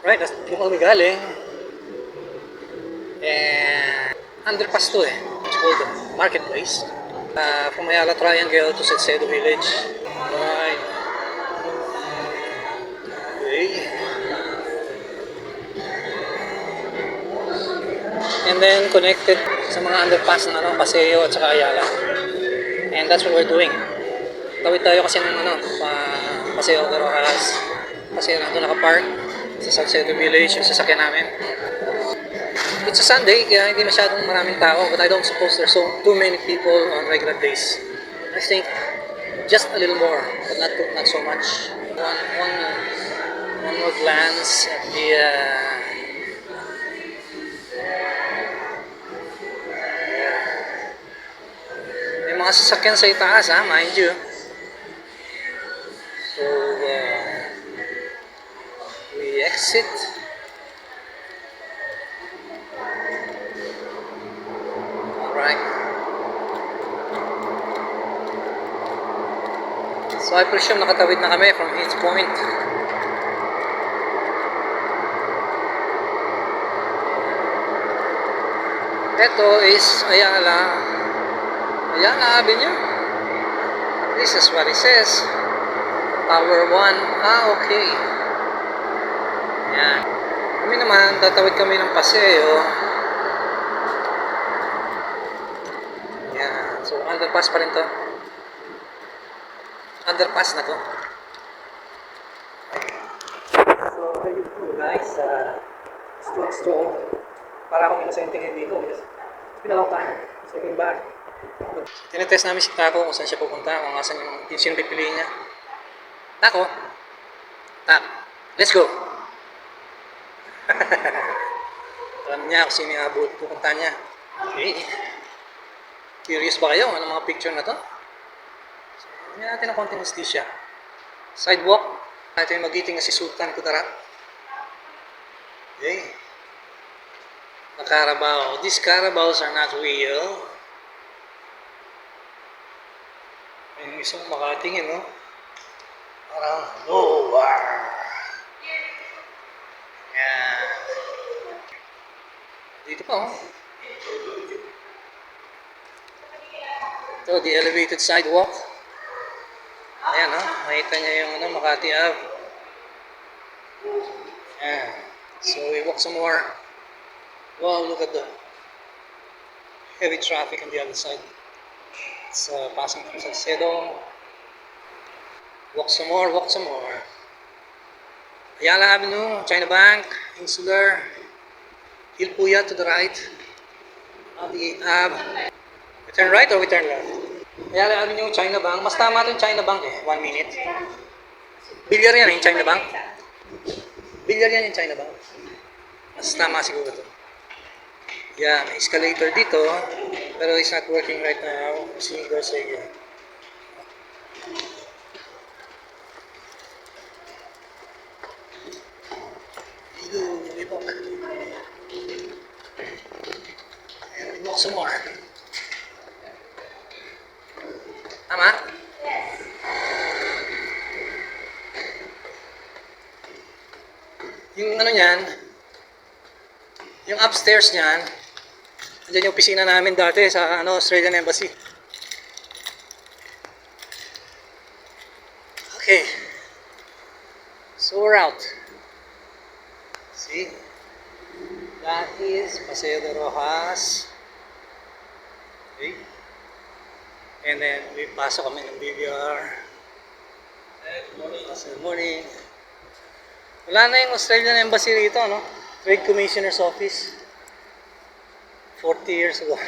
Right, doon kami galing. And underpass to eh. It's called the Marketplace. From Ayala Triangle to Salcedo Village. Right. Okay. And then connected sa mga underpass ng Paseo at saka Ayala. And that's what we're doing. Tawid tayo kasi ng Paseo de Rojas. Kasi nandun nakapark sa Salcedo Village yung sasakyan namin. It's a Sunday, kaya hindi masyadong maraming tao, but I don't suppose there's too many people on regular days. I think just a little more, but not so much. One more glance at the may mga sasakyan sa itaas, mind you. So we exit. Alright. So I presume nakatawid na kami from Hitch Point. Ito is Ayala Avenue. This is what it says. Tower 1. Okay. Yan. Kami naman, tatawid kami ng Paseo. Yan. So, underpass pa rin to. Underpass na to. So, there you go guys. Stroll. Para akong inosenteng dito. It's been a long time. So, I came back. Tinetest namin si Taco kung saan siya pupunta, kung saan yung sino pipiliin niya. Taco, let's go. Alam niya kung sino yung pupunta niya. Okay. Curious ba kayo? Ano mga picture na to? So, hindi natin ng konting hustisya. Sidewalk. Ito yung magiting na si Sultan Kudarat. Okay. The Carabao. These Carabaos are not real. Yung isang makatingin, no? Parang, yan. Dito pa, oh. Ito, the elevated sidewalk. Ayan, no? Makita niya yung Makati Ave. Ayan. So, we walk some more. Wow, look at the heavy traffic on the other side. It's passing through Salcedo. Walk some more. Ayala Avenue, China Bank, Insular, Hilpuya to the right, the 8th Ave. We turn right or we turn left? Ayala Avenue, China Bank. Mas tama ito yung China Bank eh. 1 minute. Bilyar yan yung China Bank. Bilyar yan yung China Bank. Mas tama siguro ito. Yeah, may escalator dito, pero it's not working right now. See, go say again. And walk some more. Tama? Yes. Yung niyan, yung upstairs niyan, andyan yung opisina namin dati sa Australian Embassy. Okay. So we're out. See? That is Paseo de Rojas. Okay. And then we pasok kami ng BVR. Good morning. Wala na yung Australian Embassy rito, no? Trade Commissioner's Office. 40 years ago.